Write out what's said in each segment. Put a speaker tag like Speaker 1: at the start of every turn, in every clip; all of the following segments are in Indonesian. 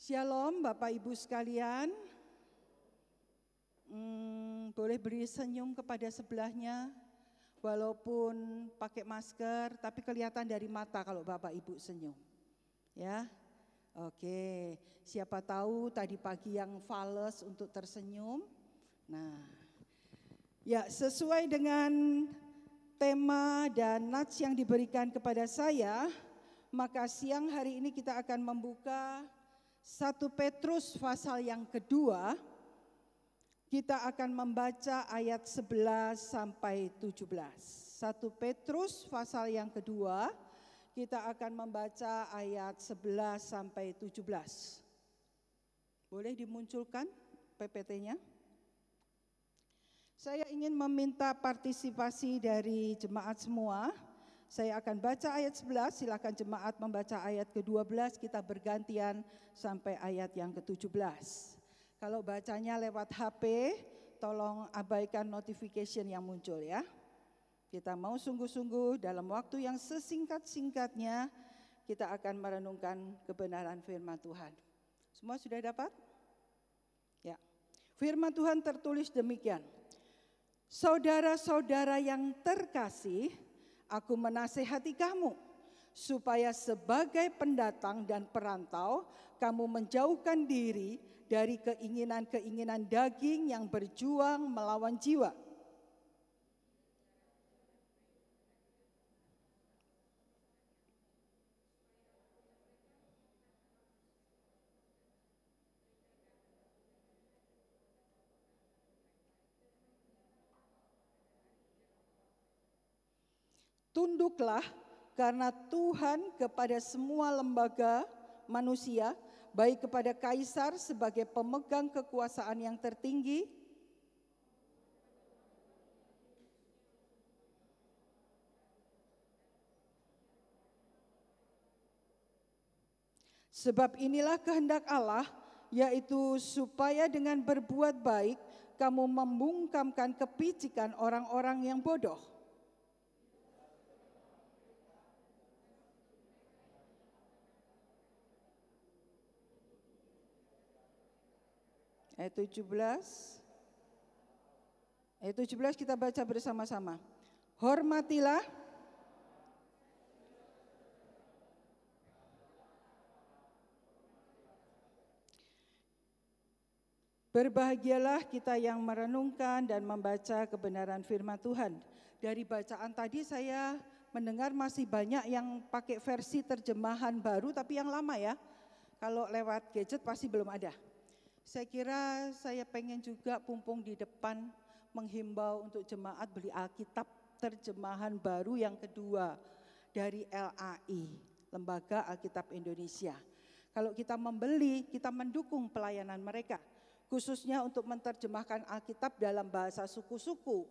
Speaker 1: Shalom Bapak Ibu sekalian. Boleh beri senyum kepada sebelahnya, walaupun pakai masker, tapi kelihatan dari mata kalau Bapak Ibu senyum. Ya, oke. Siapa tahu tadi pagi yang fales untuk tersenyum. Nah, ya sesuai dengan tema dan nats yang diberikan kepada saya, maka siang hari ini kita akan membuka 1 Petrus pasal yang kedua. Kita akan membaca ayat 11 sampai 17. 1 Petrus pasal yang kedua, kita akan membaca ayat 11 sampai 17. Boleh dimunculkan PPT-nya? Saya ingin meminta partisipasi dari jemaat semua. Saya akan baca ayat 11, silakan jemaat membaca ayat ke-12, kita bergantian sampai ayat yang ke-17. Kalau bacanya lewat HP, tolong abaikan notification yang muncul ya. Kita mau sungguh-sungguh dalam waktu yang sesingkat-singkatnya, kita akan merenungkan kebenaran firman Tuhan. Semua sudah dapat? Ya. Firman Tuhan tertulis demikian. Saudara-saudara yang terkasih, aku menasihati kamu, supaya sebagai pendatang dan perantau, kamu menjauhkan diri dari keinginan-keinginan daging yang berjuang melawan jiwa. Tunduklah karena Tuhan kepada semua lembaga manusia, baik kepada kaisar sebagai pemegang kekuasaan yang tertinggi, sebab inilah kehendak Allah, yaitu supaya dengan berbuat baik kamu membungkamkan kepicikan orang-orang yang bodoh. Ayat 17. Ayat 17 kita baca bersama-sama. Hormatilah berbahagialah kita yang merenungkan dan membaca kebenaran firman Tuhan. Dari bacaan tadi saya mendengar masih banyak yang pakai versi terjemahan baru tapi yang lama ya. Kalau lewat gadget pasti belum ada. Saya kira saya pengen juga pumpung di depan menghimbau untuk jemaat beli Alkitab terjemahan baru yang kedua dari LAI, Lembaga Alkitab Indonesia. Kalau kita membeli, kita mendukung pelayanan mereka, khususnya untuk menerjemahkan Alkitab dalam bahasa suku-suku.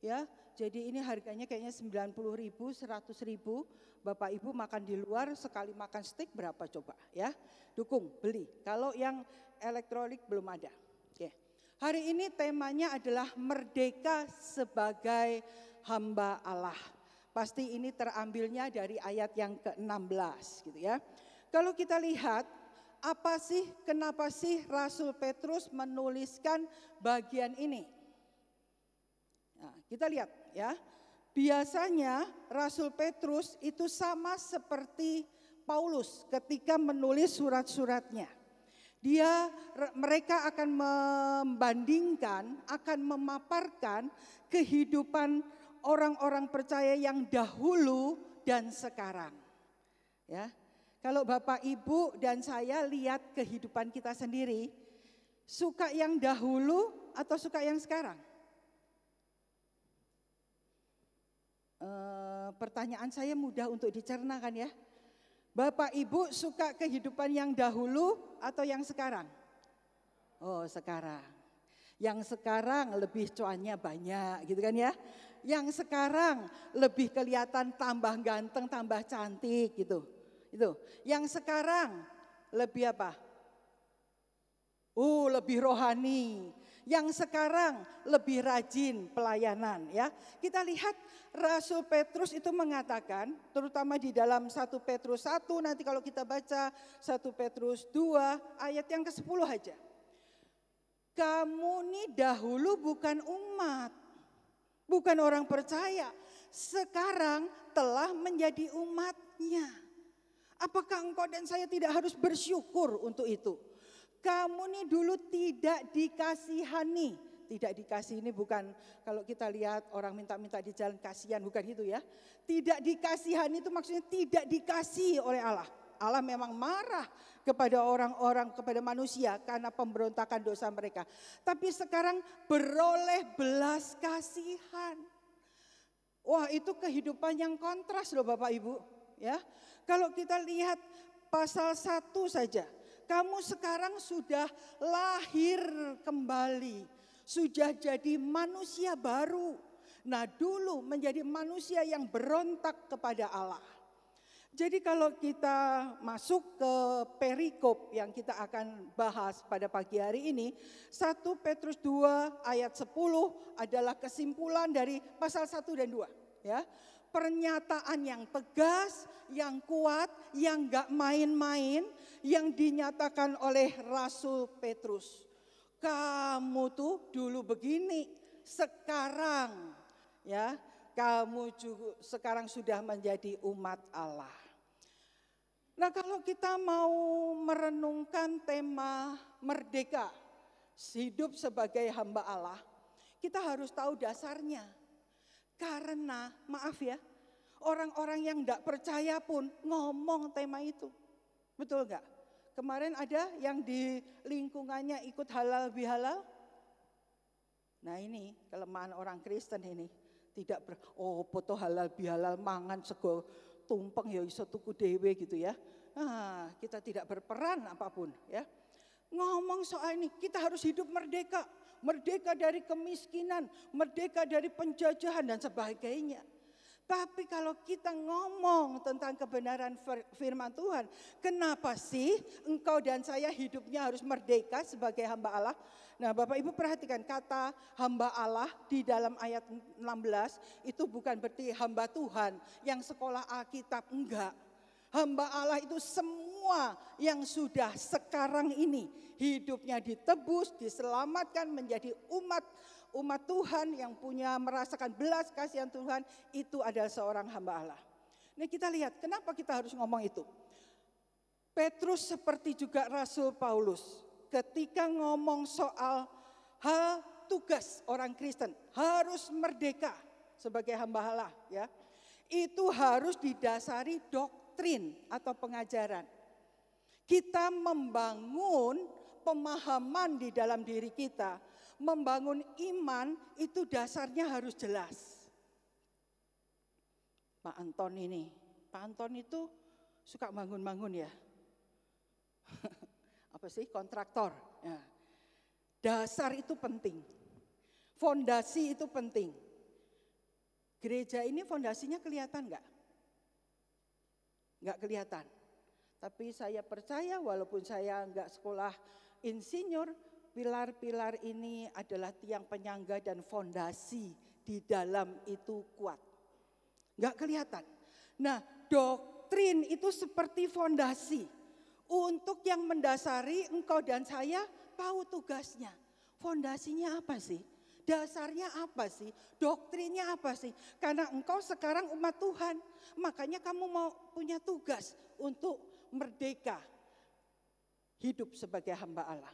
Speaker 1: Ya, jadi ini harganya kayaknya 90.000, 100.000. Bapak Ibu makan di luar sekali makan steak berapa coba ya? Dukung, beli. Kalau yang elektronik belum ada. Oke. Hari ini temanya adalah merdeka sebagai hamba Allah. Pasti ini terambilnya dari ayat yang ke-16 gitu ya. Kalau kita lihat kenapa sih Rasul Petrus menuliskan bagian ini? Nah, kita lihat ya. Biasanya Rasul Petrus itu sama seperti Paulus ketika menulis surat-suratnya. Mereka akan membandingkan, akan memaparkan kehidupan orang-orang percaya yang dahulu dan sekarang. Ya, kalau Bapak Ibu dan saya lihat kehidupan kita sendiri, suka yang dahulu atau suka yang sekarang? Pertanyaan saya mudah untuk dicerna kan ya. Bapak Ibu suka kehidupan yang dahulu atau yang sekarang? Oh sekarang. Yang sekarang lebih cuannya banyak gitu kan ya. Yang sekarang lebih kelihatan tambah ganteng, tambah cantik gitu. Itu. Yang sekarang lebih apa? Lebih rohani. yang sekarang lebih rajin pelayanan ya. Kita lihat Rasul Petrus itu mengatakan, terutama di dalam 1 Petrus 1, nanti kalau kita baca 1 Petrus 2 ayat yang ke-10 aja. Kamu nih dahulu bukan umat, bukan orang percaya, sekarang telah menjadi umatnya. Apakah engkau dan saya tidak harus bersyukur untuk itu? Kamu nih dulu tidak dikasihani. Tidak dikasih ini bukan kalau kita lihat orang minta-minta di jalan kasihan, bukan gitu ya. Tidak dikasihani itu maksudnya tidak dikasih oleh Allah. Allah memang marah kepada orang-orang, kepada manusia karena pemberontakan dosa mereka. Tapi sekarang beroleh belas kasihan. Wah, itu kehidupan yang kontras loh Bapak Ibu. Ya, kalau kita lihat pasal 1 saja. Kamu sekarang sudah lahir kembali, sudah jadi manusia baru. Nah, dulu menjadi manusia yang berontak kepada Allah. Jadi kalau kita masuk ke perikop yang kita akan bahas pada pagi hari ini, 1 Petrus 2 ayat 10 adalah kesimpulan dari pasal 1 dan 2. Ya, pernyataan yang tegas, yang kuat, yang gak main-main, yang dinyatakan oleh Rasul Petrus. Kamu tuh dulu begini, sekarang ya kamu juga sekarang sudah menjadi umat Allah. Nah, kalau kita mau merenungkan tema merdeka, hidup sebagai hamba Allah, kita harus tahu dasarnya. Karena maaf ya, orang-orang yang tidak percaya pun ngomong tema itu. Betul enggak? Kemarin ada yang di lingkungannya ikut halal bihalal. Nah ini kelemahan orang Kristen ini. Tidak foto halal bihalal mangan sego tumpeng ya iso tuku dewe gitu ya. Nah, kita tidak berperan apapun ya. Ngomong soal ini, kita harus hidup merdeka. Merdeka dari kemiskinan, merdeka dari penjajahan dan sebagainya. Tapi kalau kita ngomong tentang kebenaran firman Tuhan, kenapa sih engkau dan saya hidupnya harus merdeka sebagai hamba Allah? Nah, Bapak Ibu perhatikan kata hamba Allah di dalam ayat 16 itu bukan berarti hamba Tuhan yang sekolah Alkitab, enggak. Hamba Allah itu semua yang sudah sekarang ini hidupnya ditebus, diselamatkan menjadi umat Tuhan yang punya merasakan belas kasihan Tuhan, itu adalah seorang hamba Allah. Nah, kita lihat kenapa kita harus ngomong itu. Petrus seperti juga Rasul Paulus ketika ngomong soal hal tugas orang Kristen harus merdeka sebagai hamba Allah ya. Itu harus didasari doktrin atau pengajaran. Kita membangun pemahaman di dalam diri kita, membangun iman itu dasarnya harus jelas. Pak Anton itu suka bangun-bangun ya. Apa sih? Kontraktor. Ya. Dasar itu penting. Fondasi itu penting. Gereja ini fondasinya kelihatan enggak? Enggak kelihatan. Tapi saya percaya walaupun saya enggak sekolah insinyur, pilar-pilar ini adalah tiang penyangga dan fondasi di dalam itu kuat. Enggak kelihatan. Nah, doktrin itu seperti fondasi. Untuk yang mendasari engkau dan saya tahu tugasnya. Fondasinya apa sih? Dasarnya apa sih? Doktrinnya apa sih? Karena engkau sekarang umat Tuhan. Makanya kamu mau punya tugas untuk merdeka. Hidup sebagai hamba Allah.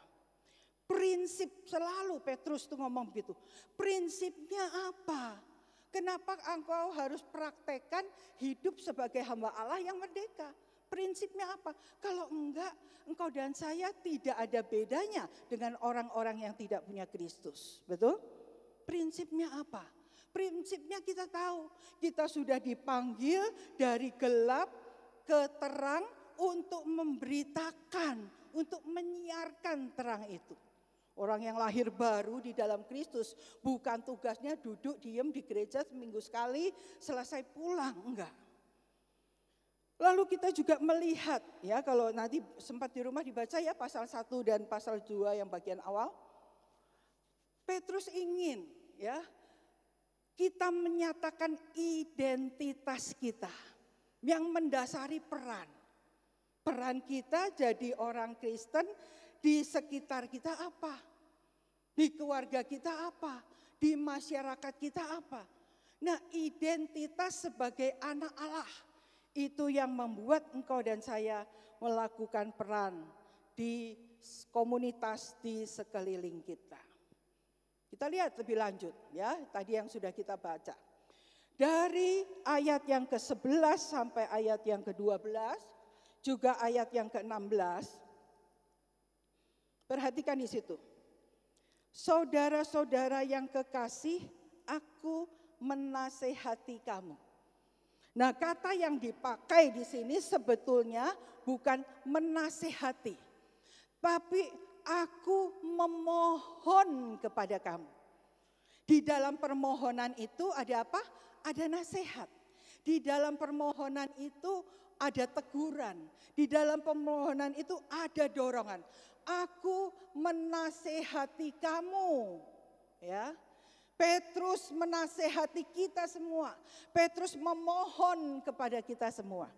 Speaker 1: Prinsip selalu Petrus tuh ngomong begitu. Prinsipnya apa? Kenapa engkau harus praktekkan hidup sebagai hamba Allah yang merdeka? Prinsipnya apa? Kalau enggak, engkau dan saya tidak ada bedanya dengan orang-orang yang tidak punya Kristus. Betul? Prinsipnya apa? Prinsipnya kita tahu, kita sudah dipanggil dari gelap ke terang untuk memberitakan, untuk menyiarkan terang itu. Orang yang lahir baru di dalam Kristus bukan tugasnya duduk diam di gereja seminggu sekali selesai pulang, enggak. Lalu kita juga melihat ya, kalau nanti sempat di rumah dibaca ya pasal 1 dan pasal 2 yang bagian awal. Petrus ingin ya kita menyatakan identitas kita yang mendasari peran. Peran kita jadi orang Kristen di sekitar kita apa? Di keluarga kita apa? Di masyarakat kita apa? Nah, identitas sebagai anak Allah itu yang membuat engkau dan saya melakukan peran di komunitas di sekeliling kita. Kita lihat lebih lanjut ya, tadi yang sudah kita baca. Dari ayat yang ke-11 sampai ayat yang ke-12, juga ayat yang ke-16. Perhatikan di situ. Saudara-saudara yang kekasih, aku menasehati kamu. Nah, kata yang dipakai di sini sebetulnya bukan menasehati, tapi aku memohon kepada kamu. Di dalam permohonan itu ada apa? Ada nasihat. Di dalam permohonan itu ada teguran. Di dalam permohonan itu ada dorongan. Aku menasehati kamu. Ya. Petrus menasehati kita semua. Petrus memohon kepada kita semua.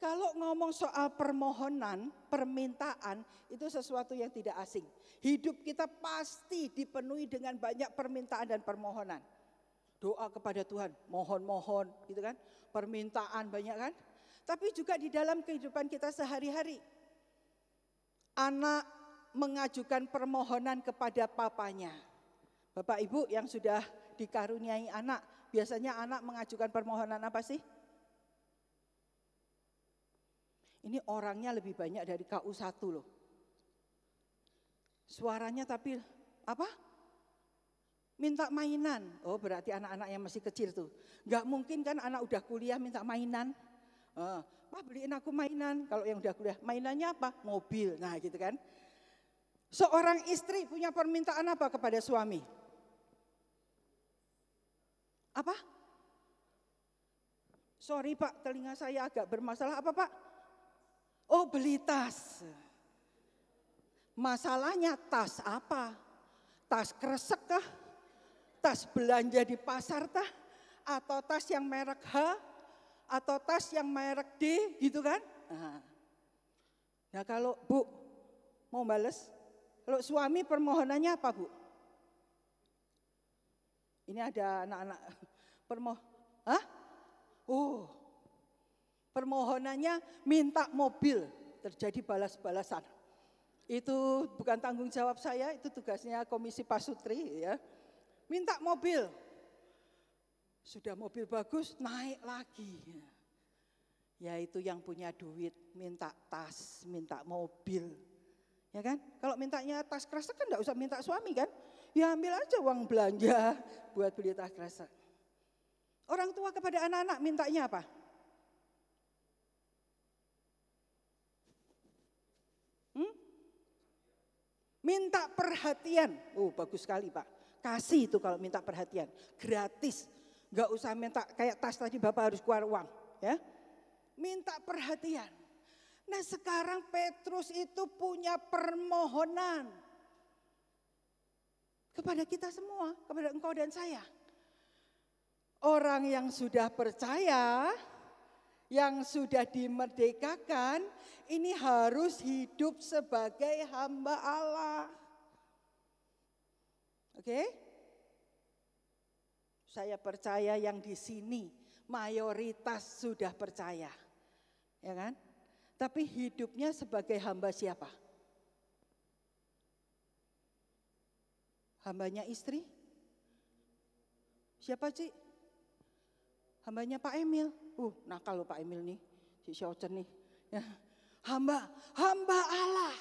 Speaker 1: Kalau ngomong soal permohonan, permintaan, itu sesuatu yang tidak asing. Hidup kita pasti dipenuhi dengan banyak permintaan dan permohonan. Doa kepada Tuhan, mohon-mohon gitu kan. Permintaan banyak kan. Tapi juga di dalam kehidupan kita sehari-hari. Anak mengajukan permohonan kepada papanya. Bapak Ibu yang sudah dikaruniai anak, biasanya anak mengajukan permohonan apa sih? Ini orangnya lebih banyak dari KU1 loh. Suaranya tapi apa? Minta mainan. Oh, berarti anak-anak yang masih kecil tuh. Enggak mungkin kan anak udah kuliah minta mainan. Pak beliin aku mainan. Kalau yang udah kuliah, mainannya apa? Mobil. Nah gitu kan. Seorang istri punya permintaan apa kepada suami? Apa? Sorry Pak, telinga saya agak bermasalah. Apa Pak? Oh, beli tas. Masalahnya tas apa? Tas kresek kah? Tas belanja di pasar kah? Atau tas yang merek H? Atau tas yang merek D gitu kan? Nah kalau Bu mau bales, kalau suami permohonannya apa Bu? Ini ada anak-anak permohonannya minta mobil, terjadi balas-balasan. Itu bukan tanggung jawab saya, itu tugasnya Komisi Pasutri ya. Minta mobil. Sudah mobil bagus, naik lagi. Ya itu yang punya duit, minta tas, minta mobil. Ya kan? Kalau mintanya tas kresek kan enggak usah minta suami kan? Ya ambil aja uang belanja buat beli tas kresek. Orang tua kepada anak-anak mintanya apa? Minta perhatian. Oh bagus sekali Pak. Kasih itu kalau minta perhatian. Gratis. Enggak usah minta kayak tas tadi Bapak harus keluar uang. Ya. Minta perhatian. Nah sekarang Petrus itu punya permohonan. Kepada kita semua. Kepada engkau dan saya. Orang yang sudah percaya, yang sudah dimerdekakan, ini harus hidup sebagai hamba Allah. Oke? Saya percaya yang di sini mayoritas sudah percaya. Ya kan? Tapi hidupnya sebagai hamba siapa? Hambanya istri? Siapa Ci? Hambanya Pak Emil. Nah kalau Pak Emil nih, si Syaucen nih. Ya. Hamba Allah.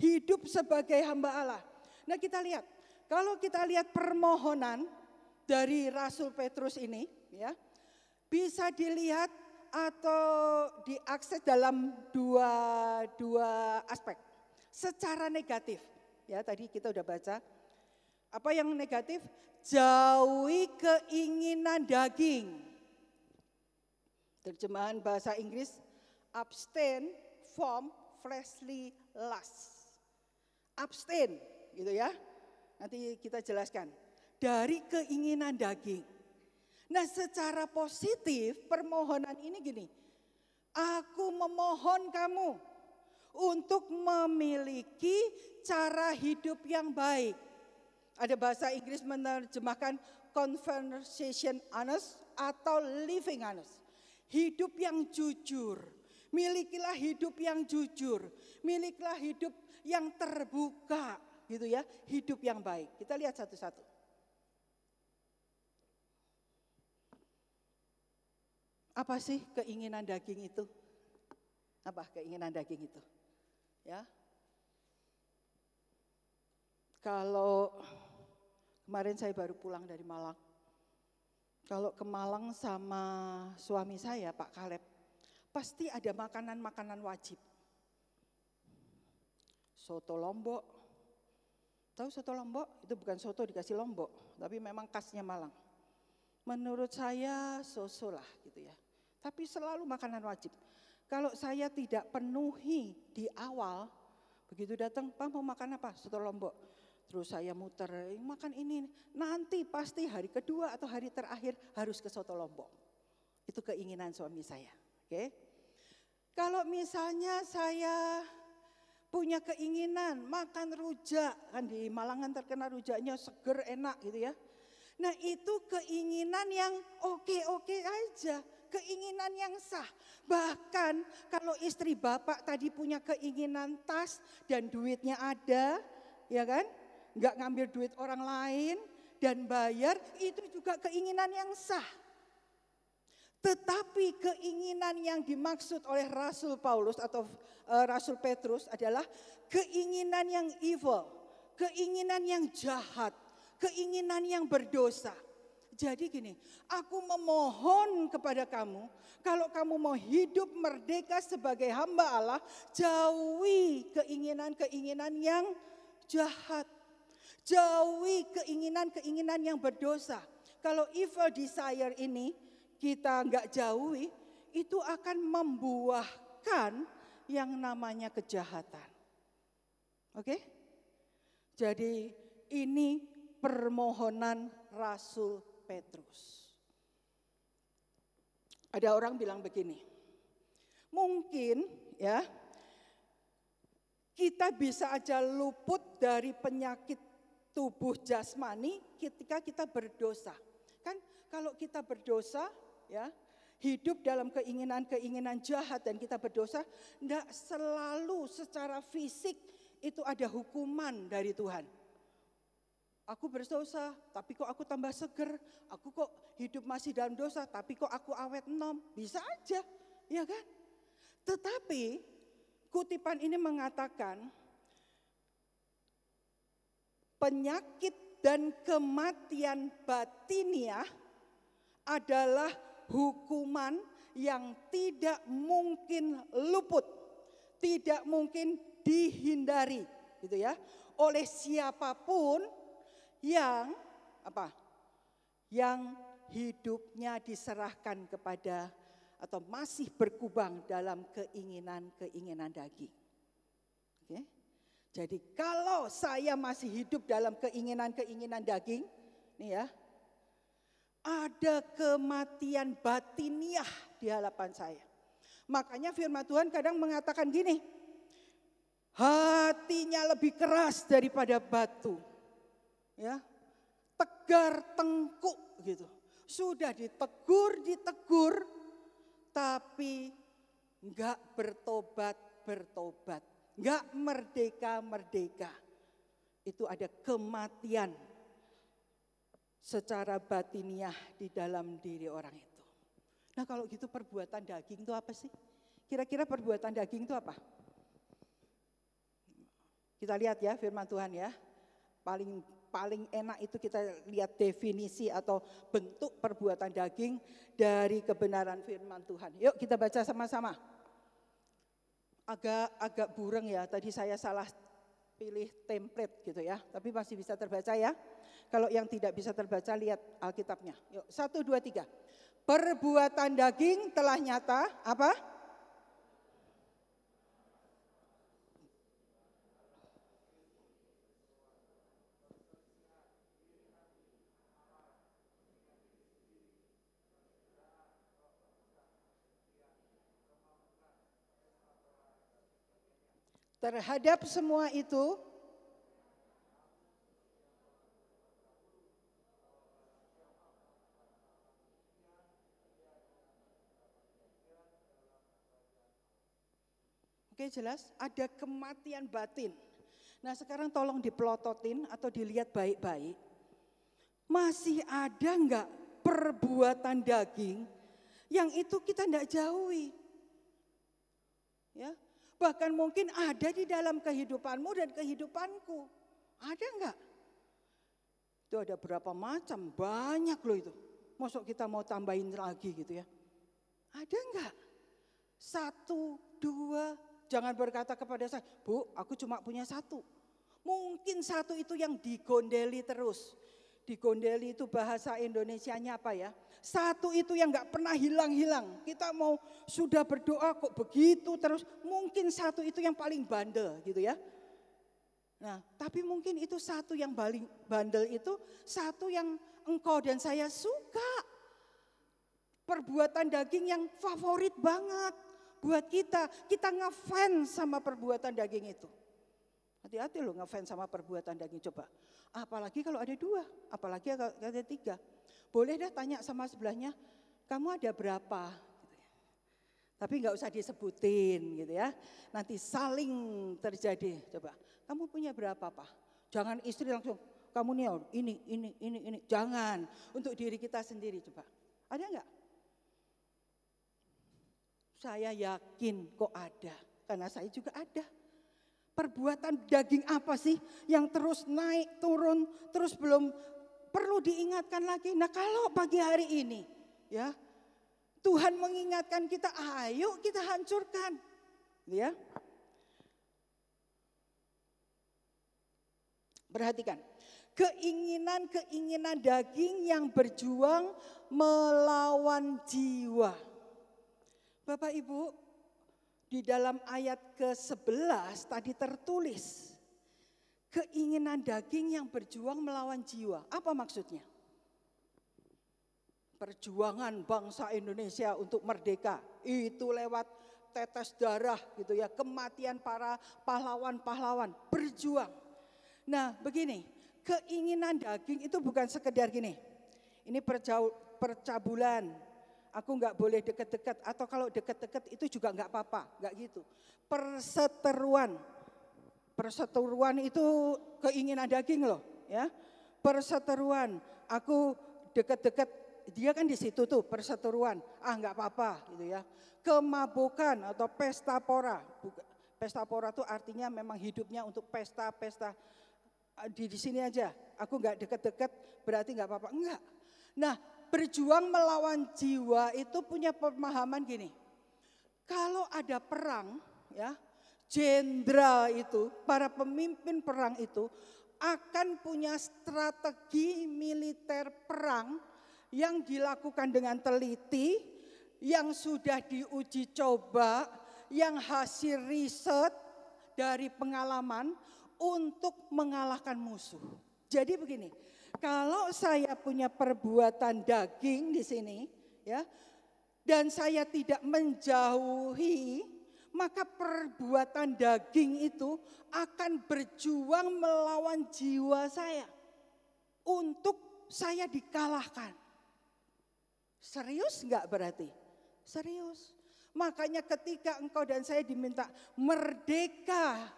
Speaker 1: Hidup sebagai hamba Allah. Nah kita lihat, kalau kita lihat permohonan dari Rasul Petrus ini, ya, bisa dilihat atau diakses dalam dua aspek. Secara negatif, ya tadi kita udah baca. Apa yang negatif? Jauhi keinginan daging. Terjemahan bahasa Inggris, abstain from fleshly lust. Abstain, gitu ya. nanti kita jelaskan. Dari keinginan daging. Nah, secara positif permohonan ini gini. Aku memohon kamu untuk memiliki cara hidup yang baik. Ada bahasa Inggris menerjemahkan conversation honest atau living honest. Hidup yang jujur. Milikilah hidup yang jujur. Milikilah hidup yang terbuka, gitu ya. Hidup yang baik. Kita lihat satu-satu. Apa sih keinginan daging itu? Apa keinginan daging itu? Ya. Kalau kemarin saya baru pulang dari Malang. Kalau ke Malang sama suami saya, Pak Kaleb, pasti ada makanan-makanan wajib. Soto Lombok. Tahu soto Lombok? Itu bukan soto dikasih lombok, tapi memang khasnya Malang. Menurut saya so-so lah gitu ya. Tapi selalu makanan wajib. Kalau saya tidak penuhi di awal, begitu datang, Pak mau makan apa? Soto Lombok. Terus saya muter, makan ini. Nanti pasti hari kedua atau hari terakhir harus ke soto Lombok. Itu keinginan suami saya. Oke. Kalau misalnya saya punya keinginan makan rujak, kan di Malangan terkenal rujaknya seger, enak gitu ya. Nah itu keinginan yang oke-oke aja, keinginan yang sah. Bahkan kalau istri bapak tadi punya keinginan tas dan duitnya ada, ya kan? Enggak ngambil duit orang lain dan bayar, itu juga keinginan yang sah. Tetapi keinginan yang dimaksud oleh Rasul Paulus atau Rasul Petrus adalah keinginan yang evil, keinginan yang jahat, keinginan yang berdosa. Jadi gini, aku memohon kepada kamu, kalau kamu mau hidup merdeka sebagai hamba Allah, jauhi keinginan-keinginan yang jahat. Jauhi keinginan-keinginan yang berdosa. Kalau evil desire ini kita enggak jauhi, itu akan membuahkan yang namanya kejahatan. Oke? Jadi ini permohonan Rasul Petrus. Ada orang bilang begini, mungkin ya kita bisa aja luput dari penyakit tubuh jasmani ketika kita berdosa. Kan kalau kita berdosa ya, hidup dalam keinginan-keinginan jahat dan kita berdosa, enggak selalu secara fisik itu ada hukuman dari Tuhan. Aku berdosa, tapi kok aku tambah seger. Aku kok hidup masih dalam dosa, tapi kok aku awet enom. Bisa aja, ya kan? Tetapi kutipan ini mengatakan penyakit dan kematian batiniah adalah hukuman yang tidak mungkin luput, tidak mungkin dihindari, gitu ya, oleh siapapun yang yang hidupnya diserahkan kepada atau masih berkubang dalam keinginan-keinginan daging. Oke. Jadi kalau saya masih hidup dalam keinginan-keinginan daging, nih ya, ada kematian batiniah di hadapan saya. Makanya firman Tuhan kadang mengatakan gini, hatinya lebih keras daripada batu. Ya, tegar tengkuk gitu. Sudah ditegur, tapi enggak bertobat. Enggak merdeka. Itu ada kematian secara batiniah di dalam diri orang itu. Nah kalau gitu perbuatan daging itu apa sih? Kira-kira perbuatan daging itu apa? Kita lihat ya firman Tuhan ya. Paling enak itu kita lihat definisi atau bentuk perbuatan daging dari kebenaran firman Tuhan. Yuk kita baca sama-sama. Agak bureng ya, tadi saya salah pilih template gitu ya, tapi masih bisa terbaca ya. Kalau yang tidak bisa terbaca lihat Alkitabnya. Yuk 1, 2, 3. Perbuatan daging telah nyata apa? Terhadap semua itu, oke jelas, ada kematian batin. Nah sekarang tolong dipelototin atau dilihat baik-baik. Masih ada enggak perbuatan daging yang itu kita enggak jauhi? Ya, bahkan mungkin ada di dalam kehidupanmu dan kehidupanku. Ada enggak? Itu ada berapa macam, banyak loh itu. Masuk kita mau tambahin lagi gitu ya. Ada enggak? 1, 2, jangan berkata kepada saya, Bu, aku cuma punya 1. Mungkin 1 itu yang digondeli terus. Digondeli itu bahasa Indonesianya apa ya? 1 itu yang gak pernah hilang-hilang. Kita mau sudah berdoa kok begitu terus. Mungkin 1 itu yang paling bandel gitu ya. Nah, tapi mungkin itu 1 yang paling bandel itu 1 yang engkau dan saya suka. Perbuatan daging yang favorit banget buat kita. Kita ngefans sama perbuatan daging itu. Hati-hati loh ngefans sama perbuatan daging, coba. Apalagi kalau ada 2, apalagi kalau ada 3. Boleh dah tanya sama sebelahnya, kamu ada berapa? Gitu ya. Tapi nggak usah disebutin gitu ya. Nanti saling terjadi. Coba, kamu punya berapa Pak? Jangan istri langsung, kamu nih ini. Jangan, untuk diri kita sendiri coba. Ada nggak? Saya yakin kok ada, karena saya juga ada. Perbuatan daging apa sih yang terus naik turun, terus belum perlu diingatkan lagi. Nah kalau pagi hari ini ya Tuhan mengingatkan kita, ayo kita hancurkan. Ya. Perhatikan, keinginan daging yang berjuang melawan jiwa. Bapak Ibu, di dalam ayat ke-11 tadi tertulis, keinginan daging yang berjuang melawan jiwa. Apa maksudnya? Perjuangan bangsa Indonesia untuk merdeka, itu lewat tetes darah gitu ya, kematian para pahlawan-pahlawan, berjuang. Nah begini, keinginan daging itu bukan sekedar gini, ini percabulan. Aku nggak boleh deket-deket, atau kalau deket-deket itu juga nggak apa-apa, nggak gitu. Perseteruan itu keinginan daging loh, ya. Perseteruan, aku deket-deket, dia kan di situ tuh perseteruan, nggak apa-apa gitu ya. Kemabukan atau pesta pora, pesta pora itu artinya memang hidupnya untuk pesta-pesta. Di sini aja, aku nggak deket-deket berarti nggak apa-apa, enggak. Nah, berjuang melawan jiwa itu punya pemahaman gini. Kalau ada perang ya, jenderal itu, para pemimpin perang itu akan punya strategi militer perang yang dilakukan dengan teliti, yang sudah diuji coba, yang hasil riset dari pengalaman untuk mengalahkan musuh. Jadi begini, kalau saya punya perbuatan daging di sini, ya, dan saya tidak menjauhi, maka perbuatan daging itu akan berjuang melawan jiwa saya untuk saya dikalahkan. Serius enggak berarti? Serius. Makanya ketika engkau dan saya diminta merdeka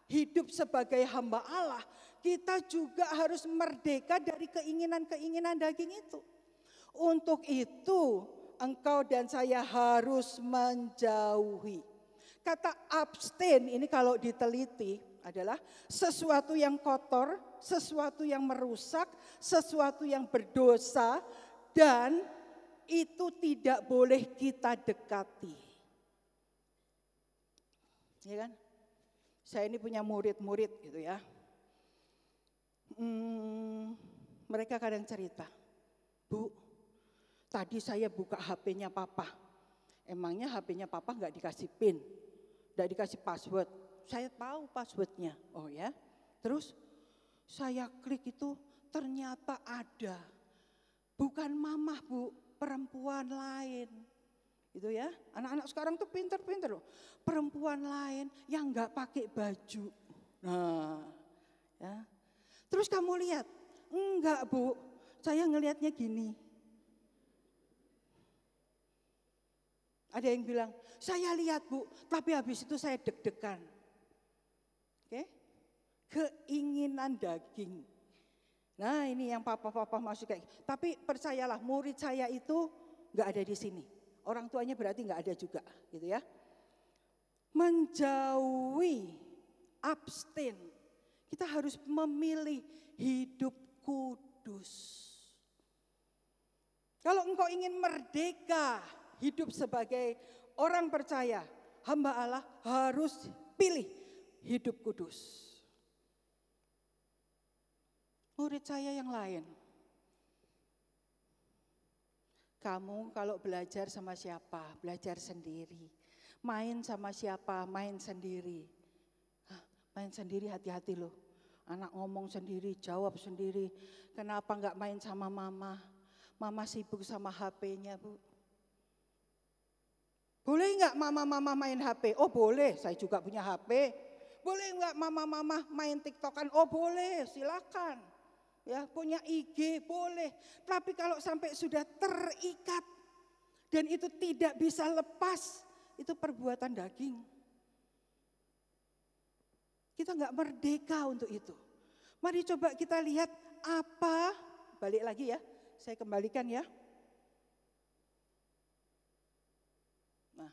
Speaker 1: hidup sebagai hamba Allah, kita juga harus merdeka dari keinginan-keinginan daging itu. Untuk itu engkau dan saya harus menjauhi. Kata abstain ini kalau diteliti adalah sesuatu yang kotor, sesuatu yang merusak, sesuatu yang berdosa, dan itu tidak boleh kita dekati. Ya kan? Saya ini punya murid-murid gitu ya. Mereka kadang cerita, Bu, tadi saya buka HP-nya Papa. Emangnya HP-nya Papa nggak dikasih PIN, nggak dikasih password. Saya tahu passwordnya. Oh ya, terus saya klik itu ternyata ada. Bukan Mama Bu, perempuan lain. Gitu ya. Anak-anak sekarang tuh pinter-pinter loh. Perempuan lain yang enggak pakai baju. Nah, ya. Terus kamu lihat, enggak Bu, saya ngelihatnya gini. Ada yang bilang, saya lihat Bu, tapi habis itu saya deg-degan. Oke? Keinginan daging. Nah ini yang papa-papa masuk kayak, tapi percayalah murid saya itu enggak ada di sini. Orang tuanya berarti enggak ada juga, gitu ya. Menjauhi, abstain. Kita harus memilih hidup kudus. Kalau engkau ingin merdeka, hidup sebagai orang percaya, hamba Allah harus pilih hidup kudus. Murid saya yang lain. Kamu kalau belajar sama siapa? Belajar sendiri. Main sama siapa? Main sendiri. Main sendiri hati-hati loh. Anak ngomong sendiri, jawab sendiri. Kenapa enggak main sama mama? Mama sibuk sama HP-nya Bu. Boleh enggak mama-mama main HP? Oh boleh, saya juga punya HP. Boleh enggak mama-mama main TikTokan? Oh boleh, silakan. Ya, punya IG boleh. Tapi kalau sampai sudah terikat dan itu tidak bisa lepas, itu perbuatan daging. Kita enggak merdeka untuk itu. Mari coba kita lihat apa, balik lagi ya, saya kembalikan ya. Nah,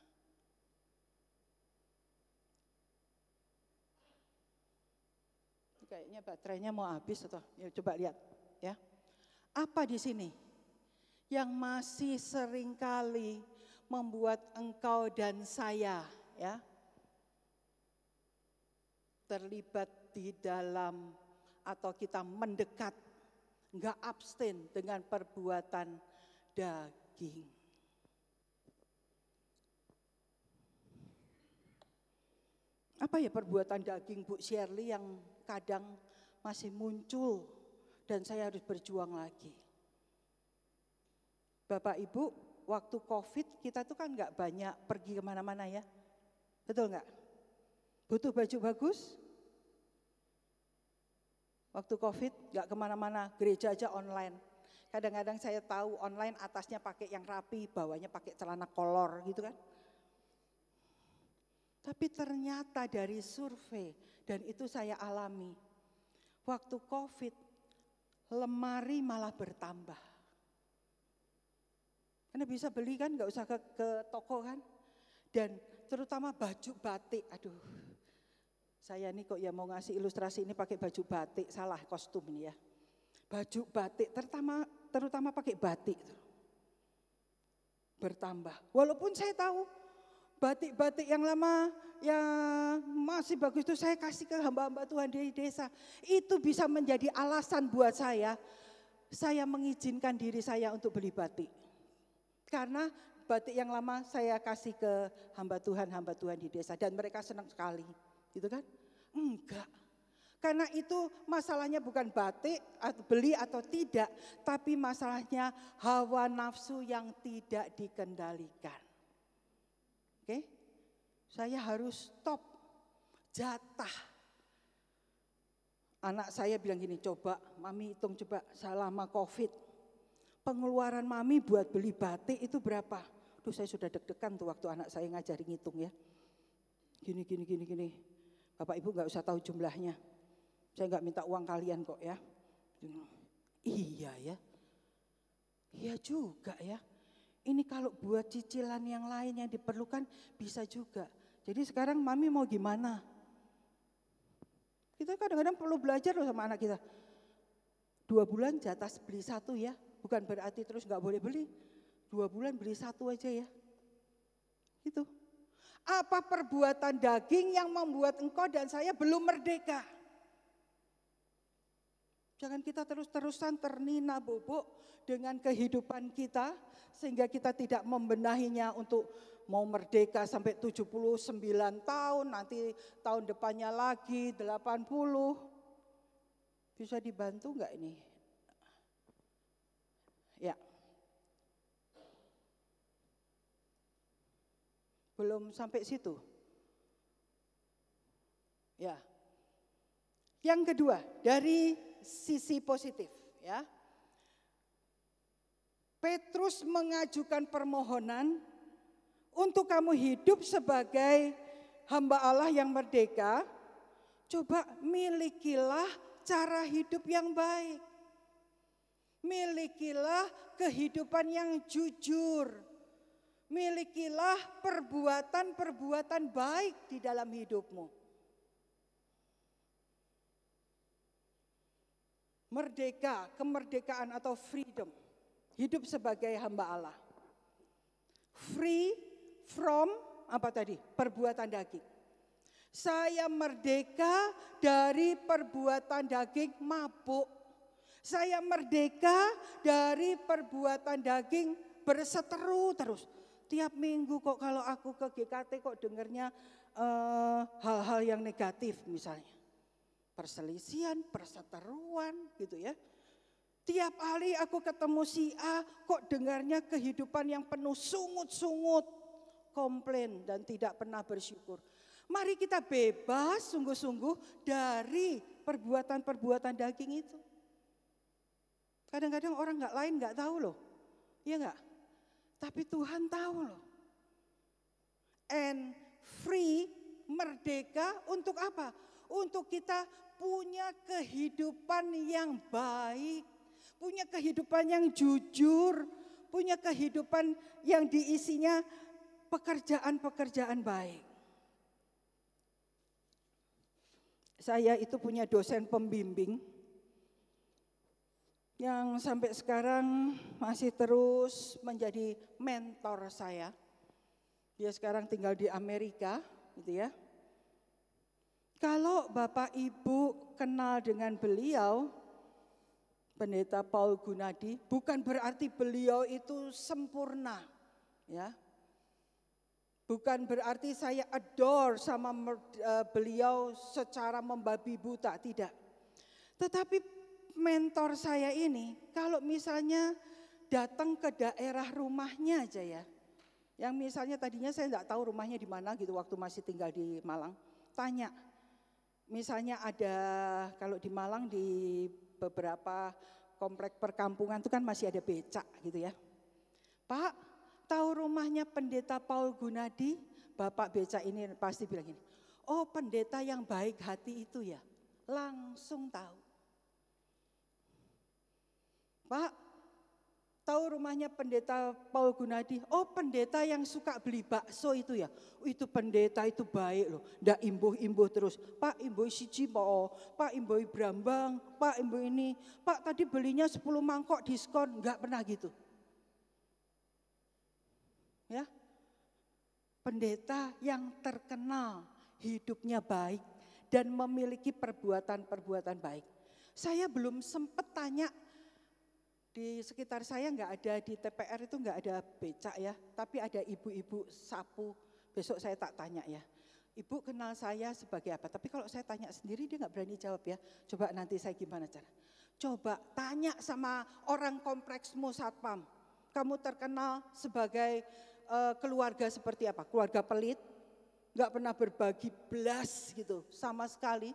Speaker 1: kayaknya baterainya mau habis atau ya, coba lihat ya. Apa di sini yang masih seringkali membuat engkau dan saya ya terlibat di dalam atau kita mendekat, enggak abstain dengan perbuatan daging. Apa ya perbuatan daging Bu Shirley yang kadang masih muncul dan saya harus berjuang lagi? Bapak Ibu, waktu COVID kita tuh kan enggak banyak pergi kemana-mana ya, betul enggak? Butuh baju bagus? Waktu COVID enggak kemana-mana, gereja aja online. Kadang-kadang saya tahu online atasnya pakai yang rapi, bawahnya pakai celana kolor gitu kan. Tapi ternyata dari survei, dan itu saya alami, waktu COVID lemari malah bertambah. Karena bisa beli kan, enggak usah ke toko kan. Dan terutama baju batik, aduh. Saya nih kok ya mau ngasih ilustrasi ini pakai baju batik, salah kostum ini ya. Baju batik, terutama pakai batik itu bertambah. Walaupun saya tahu batik-batik yang lama yang masih bagus itu saya kasih ke hamba-hamba Tuhan di desa. Itu bisa menjadi alasan buat saya mengizinkan diri saya untuk beli batik. Karena batik yang lama saya kasih ke hamba Tuhan di desa dan mereka senang sekali. Gitu kan? Enggak. Karena itu masalahnya bukan batik atau beli atau tidak, tapi masalahnya hawa nafsu yang tidak dikendalikan. Oke? Saya harus stop jatah. Anak saya bilang gini, coba Mami hitung coba selama COVID. Pengeluaran Mami buat beli batik itu berapa? Duh saya sudah deg-degan tuh waktu anak saya ngajarin ngitung ya. Gini. Bapak Ibu gak usah tahu jumlahnya. Saya gak minta uang kalian kok ya. Iya ya. Iya juga ya. Ini kalau buat cicilan yang lain yang diperlukan bisa juga. Jadi sekarang Mami mau gimana? Kita kadang-kadang perlu belajar loh sama anak kita. 2 bulan jatah beli 1 ya. Bukan berarti terus gak boleh beli. 2 bulan beli 1 aja ya. Gitu. Apa perbuatan daging yang membuat engkau dan saya belum merdeka? Jangan kita terus-terusan ternina bobok dengan kehidupan kita sehingga kita tidak membenahinya untuk mau merdeka sampai 79 tahun, nanti tahun depannya lagi 80. Bisa dibantu enggak ini? Ya. Belum sampai situ. Ya. Yang kedua, dari sisi positif, ya. Petrus mengajukan permohonan untuk kamu hidup sebagai hamba Allah yang merdeka. Coba milikilah cara hidup yang baik. Milikilah kehidupan yang jujur. Milikilah perbuatan-perbuatan baik di dalam hidupmu. Merdeka, kemerdekaan atau freedom. Hidup sebagai hamba Allah. Free from apa tadi? Perbuatan daging. Saya merdeka dari perbuatan daging mabuk. Saya merdeka dari perbuatan daging berseteru terus. Tiap minggu kok kalau aku ke GKT kok dengarnya hal-hal yang negatif misalnya. Perselisihan, perseteruan gitu ya. Tiap hari aku ketemu si A kok dengarnya kehidupan yang penuh sungut-sungut, komplain dan tidak pernah bersyukur. Mari kita bebas sungguh-sungguh dari perbuatan-perbuatan daging itu. Kadang-kadang orang lain nggak tahu loh, iya nggak? Tapi Tuhan tahu loh. And free, merdeka untuk apa? Untuk kita punya kehidupan yang baik. Punya kehidupan yang jujur, punya kehidupan yang diisinya pekerjaan-pekerjaan baik. Saya itu punya dosen pembimbing yang sampai sekarang masih terus menjadi mentor saya. Dia sekarang tinggal di Amerika, gitu ya. Kalau Bapak Ibu kenal dengan beliau, Pendeta Paul Gunadi, bukan berarti beliau itu sempurna, ya. Bukan berarti saya adore sama beliau secara membabi buta, tidak. Tetapi mentor saya ini, kalau misalnya datang ke daerah rumahnya aja ya, yang misalnya tadinya saya nggak tahu rumahnya di mana gitu waktu masih tinggal di Malang, tanya, misalnya ada kalau di Malang di beberapa komplek perkampungan itu kan masih ada becak gitu ya. Pak, tahu rumahnya Pendeta Paul Gunadi? Bapak becak ini pasti bilang gini, oh pendeta yang baik hati itu ya, langsung tahu. Pak, tahu rumahnya Pendeta Paul Gunadi? Oh pendeta yang suka beli bakso itu ya, itu pendeta itu baik loh, ndak imbuh-imbuh terus. Pak imbuh siji po, Pak imbuh Brambang, Pak imbuh ini, Pak tadi belinya 10 mangkok diskon, enggak pernah gitu. Ya, pendeta yang terkenal hidupnya baik dan memiliki perbuatan-perbuatan baik. Saya belum sempat tanya, di sekitar saya nggak ada, di TPR itu nggak ada becak ya, tapi ada ibu-ibu sapu. Besok saya tak tanya ya, ibu kenal saya sebagai apa? Tapi kalau saya tanya sendiri dia nggak berani jawab ya. Coba nanti saya gimana cara? Coba tanya sama orang kompleksmu satpam. Kamu terkenal sebagai keluarga seperti apa? Keluarga pelit, nggak pernah berbagi belas gitu sama sekali.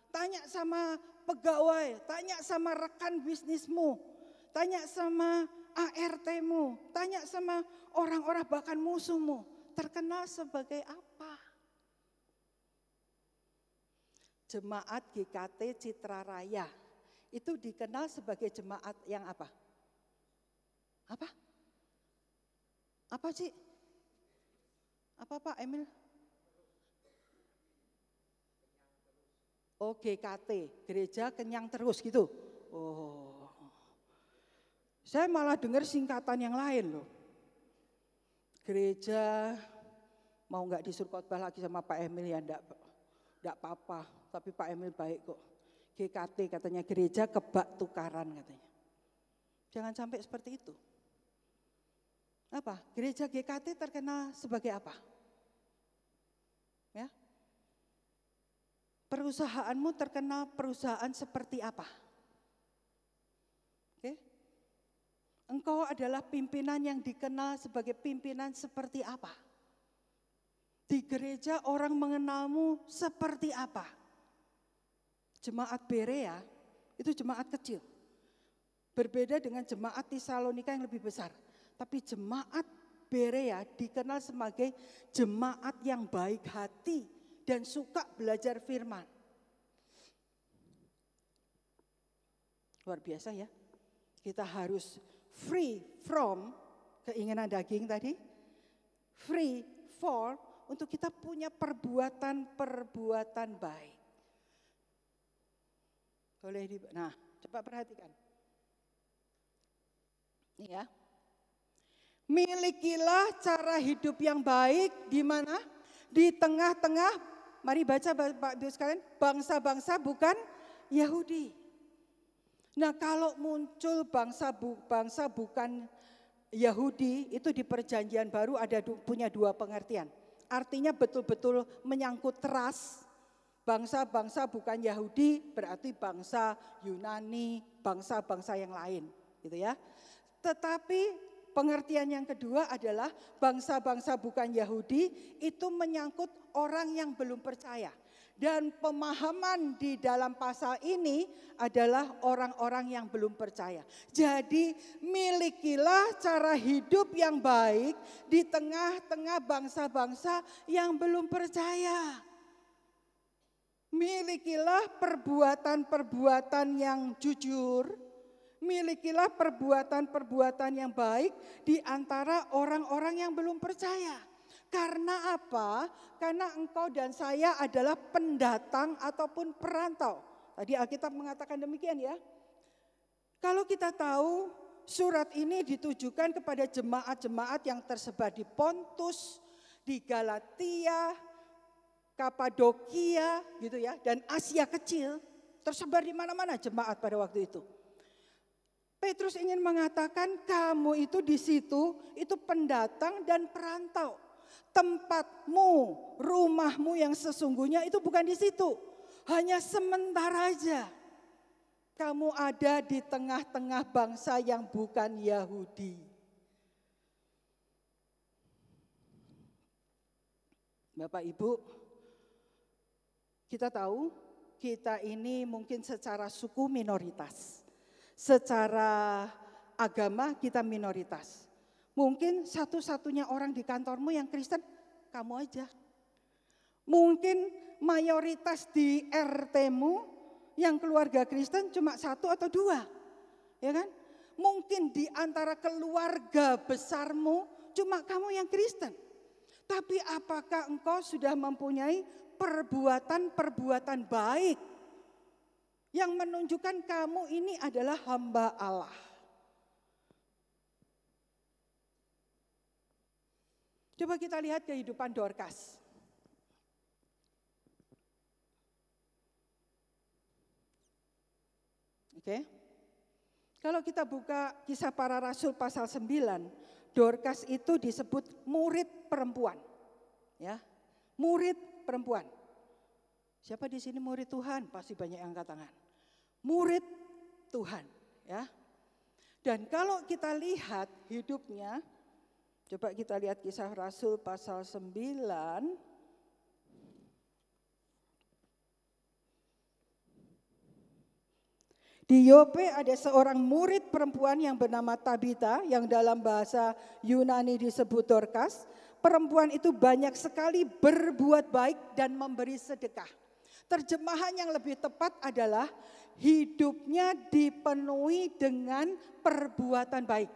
Speaker 1: Tanya sama pegawai, tanya sama rekan bisnismu. Tanya sama ART-mu, tanya sama orang-orang bahkan musuhmu, terkenal sebagai apa? Jemaat GKT Citra Raya itu dikenal sebagai jemaat yang apa? Apa? Apa sih? Apa Pak Emil? Oh GKT, gereja kenyang terus gitu. Oh. Saya malah dengar singkatan yang lain loh. Gereja mau nggak disuruh khotbah lagi sama Pak Emil ya enggak apa-apa, tapi Pak Emil baik kok. GKT katanya gereja kebak tukaran katanya. Jangan sampai seperti itu. Apa? Gereja GKT terkenal sebagai apa? Ya. Perusahaanmu terkenal perusahaan seperti apa? Oke? Engkau adalah pimpinan yang dikenal sebagai pimpinan seperti apa? Di gereja orang mengenalmu seperti apa? Jemaat Berea itu jemaat kecil. Berbeda dengan jemaat Tesalonika yang lebih besar. Tapi jemaat Berea dikenal sebagai jemaat yang baik hati dan suka belajar firman. Luar biasa ya. Kita harus free from keinginan daging tadi. Free for untuk kita punya perbuatan-perbuatan baik. Nah, coba perhatikan. Ini ya. Milikilah cara hidup yang baik di mana? Di tengah-tengah, mari baca Bapak Ibu sekalian, bangsa-bangsa bukan Yahudi. Nah, kalau muncul bangsa bukan Yahudi, itu di Perjanjian Baru punya dua pengertian. Artinya betul-betul menyangkut ras. Bangsa-bangsa bukan Yahudi berarti bangsa Yunani, bangsa-bangsa yang lain, gitu ya. Tetapi pengertian yang kedua adalah bangsa-bangsa bukan Yahudi itu menyangkut orang yang belum percaya. Dan pemahaman di dalam pasal ini adalah orang-orang yang belum percaya. Jadi milikilah cara hidup yang baik di tengah-tengah bangsa-bangsa yang belum percaya. Milikilah perbuatan-perbuatan yang jujur. Milikilah perbuatan-perbuatan yang baik di antara orang-orang yang belum percaya. Karena apa? Karena engkau dan saya adalah pendatang ataupun perantau. Tadi Alkitab mengatakan demikian ya. Kalau kita tahu surat ini ditujukan kepada jemaat-jemaat yang tersebar di Pontus, di Galatia, Kapadokia gitu ya, dan Asia Kecil, tersebar di mana-mana jemaat pada waktu itu. Petrus ingin mengatakan kamu itu di situ itu pendatang dan perantau. Tempatmu, rumahmu yang sesungguhnya itu bukan di situ. Hanya sementara aja. Kamu ada di tengah-tengah bangsa yang bukan Yahudi. Bapak Ibu, kita tahu kita ini mungkin secara suku minoritas. Secara agama kita minoritas. Mungkin satu-satunya orang di kantormu yang Kristen, kamu aja. Mungkin mayoritas di RT-mu yang keluarga Kristen cuma 1 atau 2. Ya kan? Mungkin di antara keluarga besarmu cuma kamu yang Kristen. Tapi apakah engkau sudah mempunyai perbuatan-perbuatan baik yang menunjukkan kamu ini adalah hamba Allah? Coba kita lihat kehidupan Dorcas. Oke. Kalau kita buka Kisah Para Rasul pasal 9, Dorcas itu disebut murid perempuan. Ya. Murid perempuan. Siapa di sini murid Tuhan? Pasti banyak yang angkat tangan. Murid Tuhan, ya. Dan kalau kita lihat hidupnya, coba kita lihat Kisah Rasul pasal 9. Di Yope ada seorang murid perempuan yang bernama Tabita, yang dalam bahasa Yunani disebut Dorcas. Perempuan itu banyak sekali berbuat baik dan memberi sedekah. Terjemahan yang lebih tepat adalah hidupnya dipenuhi dengan perbuatan baik.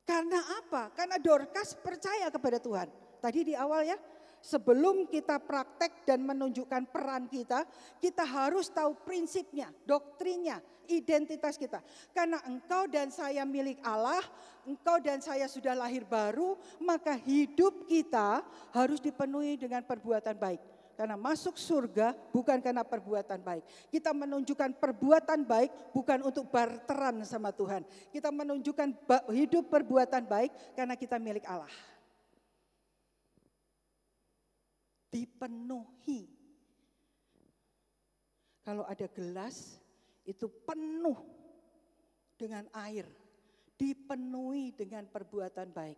Speaker 1: Karena apa? Karena Dorcas percaya kepada Tuhan. Tadi di awal ya, sebelum kita praktek dan menunjukkan peran kita, kita harus tahu prinsipnya, doktrinnya, identitas kita. Karena engkau dan saya milik Allah, engkau dan saya sudah lahir baru, maka hidup kita harus dipenuhi dengan perbuatan baik. Karena masuk surga bukan karena perbuatan baik. Kita menunjukkan perbuatan baik bukan untuk barteran sama Tuhan. Kita menunjukkan hidup perbuatan baik karena kita milik Allah. Dipenuhi. Kalau ada gelas itu penuh dengan air. Dipenuhi dengan perbuatan baik.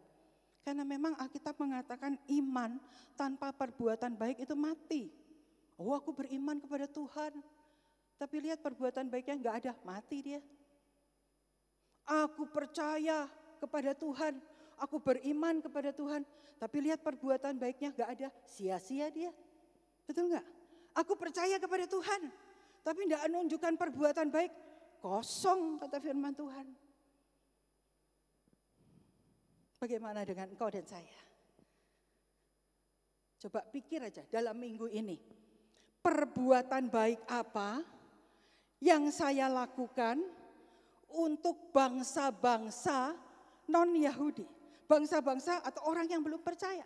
Speaker 1: Karena memang Alkitab mengatakan iman tanpa perbuatan baik itu mati. Oh, aku beriman kepada Tuhan, tapi lihat perbuatan baiknya enggak ada, mati dia. Aku percaya kepada Tuhan, aku beriman kepada Tuhan, tapi lihat perbuatan baiknya enggak ada, sia-sia dia. Betul enggak? Aku percaya kepada Tuhan, tapi enggak menunjukkan perbuatan baik, kosong kata firman Tuhan. Bagaimana dengan engkau dan saya? Coba pikir aja dalam minggu ini. Perbuatan baik apa yang saya lakukan untuk bangsa-bangsa non-Yahudi. Bangsa-bangsa atau orang yang belum percaya.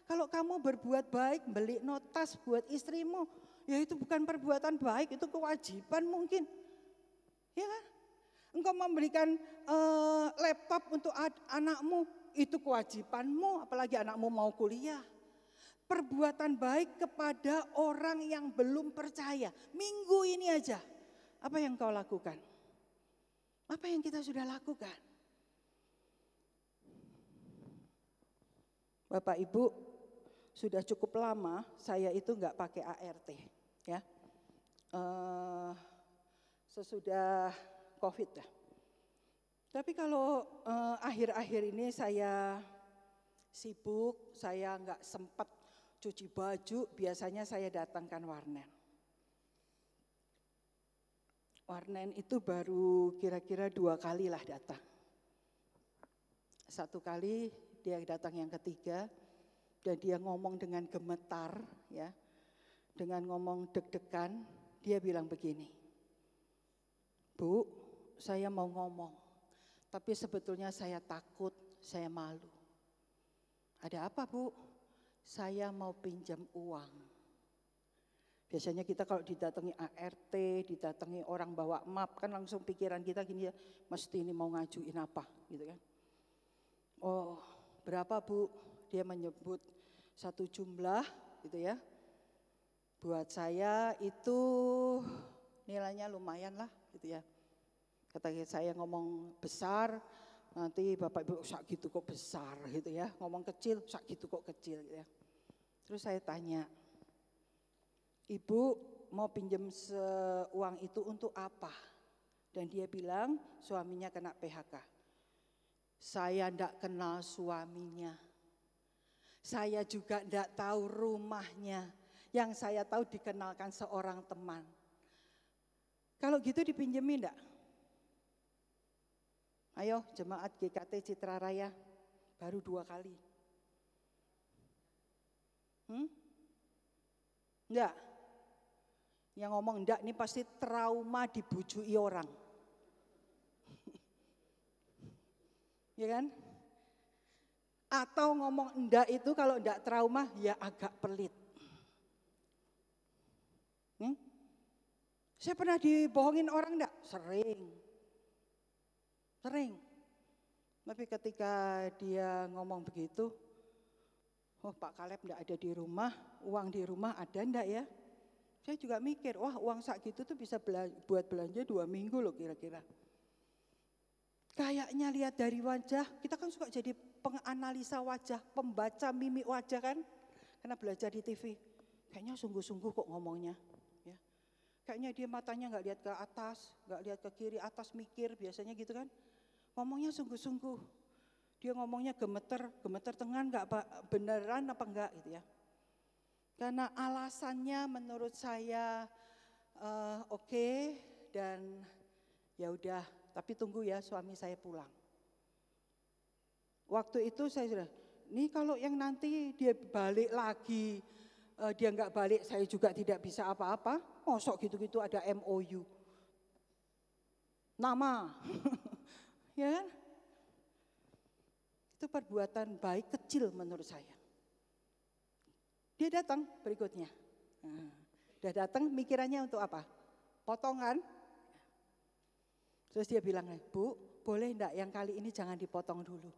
Speaker 1: Kalau kamu berbuat baik, beli notas buat istrimu, ya itu bukan perbuatan baik, itu kewajiban mungkin. Ya kan? Engkau memberikan laptop untuk anakmu, itu kewajibanmu, apalagi anakmu mau kuliah. Perbuatan baik kepada orang yang belum percaya. Minggu ini aja, apa yang kau lakukan? Apa yang kita sudah lakukan? Bapak Ibu, sudah cukup lama saya itu enggak pakai ART. Ya. Sesudah COVID dah. Tapi kalau akhir-akhir ini saya sibuk, saya enggak sempat cuci baju, biasanya saya datangkan Warnen. Warnen itu baru kira-kira 2 kali lah datang. 1 kali dia datang yang ketiga, dan dia ngomong dengan gemetar, ya, dengan ngomong deg-degan, dia bilang begini, Bu, saya mau ngomong, tapi sebetulnya saya takut, saya malu. Ada apa Bu? Saya mau pinjam uang. Biasanya kita kalau didatangi ART, didatangi orang bawa map, kan langsung pikiran kita gini ya, mesti ini mau ngajuin apa gitu kan. Oh, berapa Bu? Dia menyebut satu jumlah gitu ya. Buat saya itu nilainya lumayan lah gitu ya. Kata saya ngomong besar, nanti Bapak Ibu sak gitu kok besar gitu ya. Ngomong kecil, sak gitu kok kecil gitu ya. Terus saya tanya, Ibu mau pinjam uang itu untuk apa? Dan dia bilang suaminya kena PHK. Saya enggak kenal suaminya. Saya juga enggak tahu rumahnya. Yang saya tahu dikenalkan seorang teman. Kalau gitu dipinjemin enggak? Ayo jemaat GKT Citra Raya, baru 2 kali. Enggak. Yang ngomong enggak ini pasti trauma dibujui orang. Ya kan? Atau ngomong enggak itu kalau enggak trauma ya agak pelit. Saya pernah dibohongin orang enggak? Sering. Tapi ketika dia ngomong begitu, oh Pak Kaleb enggak ada di rumah, uang di rumah ada enggak ya? Saya juga mikir, wah uang sak gitu tuh bisa buat belanja 2 minggu loh kira-kira. Kayaknya lihat dari wajah, kita kan suka jadi penganalisa wajah, pembaca mimik wajah kan. Karena belajar di TV, kayaknya sungguh-sungguh kok ngomongnya. Ya. Kayaknya dia matanya gak lihat ke atas, gak lihat ke kiri, atas mikir biasanya gitu kan. Ngomongnya sungguh-sungguh, dia ngomongnya gemeter tangan gak beneran apa enggak gitu ya. Karena alasannya menurut saya oke, dan ya udah, tapi tunggu ya suami saya pulang. Waktu itu saya sudah, nih kalau yang nanti dia balik lagi, dia nggak balik saya juga tidak bisa apa-apa, mosok gitu-gitu ada MOU. Nama, ya kan? Itu perbuatan baik kecil menurut saya. Dia datang berikutnya. Udah datang mikirannya untuk apa? Potongan. Terus dia bilang, Bu, boleh enggak yang kali ini jangan dipotong dulu.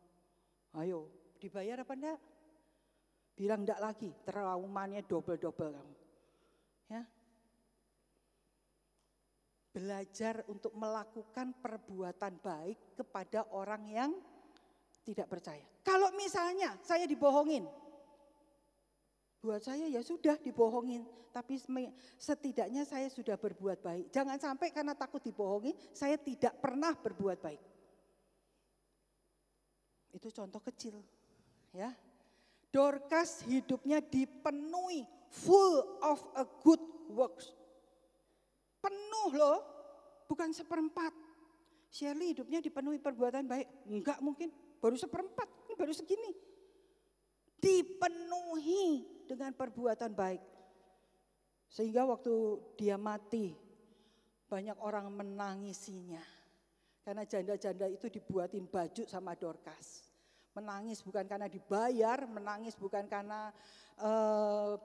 Speaker 1: Ayo, dibayar apa enggak? Bilang enggak lagi, traumanya double-double kamu. Ya. Belajar untuk melakukan perbuatan baik kepada orang yang Tidak percaya. Kalau misalnya saya dibohongin, buat saya ya sudah dibohongin, tapi setidaknya saya sudah berbuat baik. Jangan sampai karena takut dibohongin, saya tidak pernah berbuat baik. Itu contoh kecil, ya. Dorcas hidupnya dipenuhi full of a good works. Penuh loh, bukan seperempat. Shirley hidupnya dipenuhi perbuatan baik. Enggak mungkin, baru seperempat, ini baru segini. Dipenuhi dengan perbuatan baik. Sehingga waktu dia mati, banyak orang menangisinya. Karena janda-janda itu dibuatin baju sama Dorcas. Menangis bukan karena dibayar, menangis bukan karena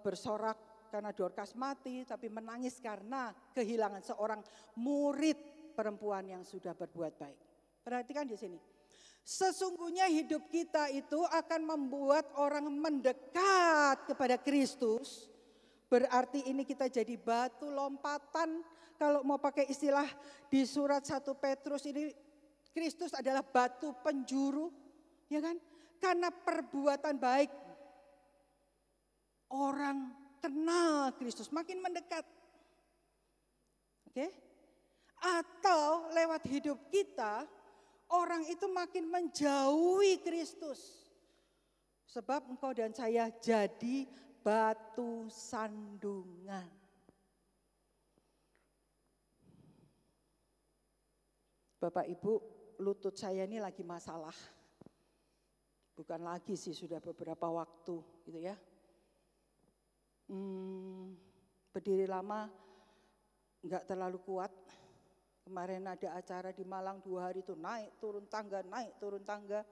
Speaker 1: bersorak karena Dorcas mati, tapi menangis karena kehilangan seorang murid perempuan yang sudah berbuat baik. Perhatikan di sini. Sesungguhnya hidup kita itu akan membuat orang mendekat kepada Kristus. Berarti ini kita jadi batu lompatan. Kalau mau pakai istilah di surat 1 Petrus ini, Kristus adalah batu penjuru, ya kan? Karena perbuatan baik orang kenal Kristus, makin mendekat. Oke? Atau lewat hidup kita orang itu makin menjauhi Kristus. Sebab engkau dan saya jadi batu sandungan. Bapak Ibu, lutut saya ini lagi masalah. Bukan lagi sih, sudah beberapa waktu gitu ya. Berdiri lama enggak terlalu kuat. Kemarin ada acara di Malang 2 hari itu naik turun tangga.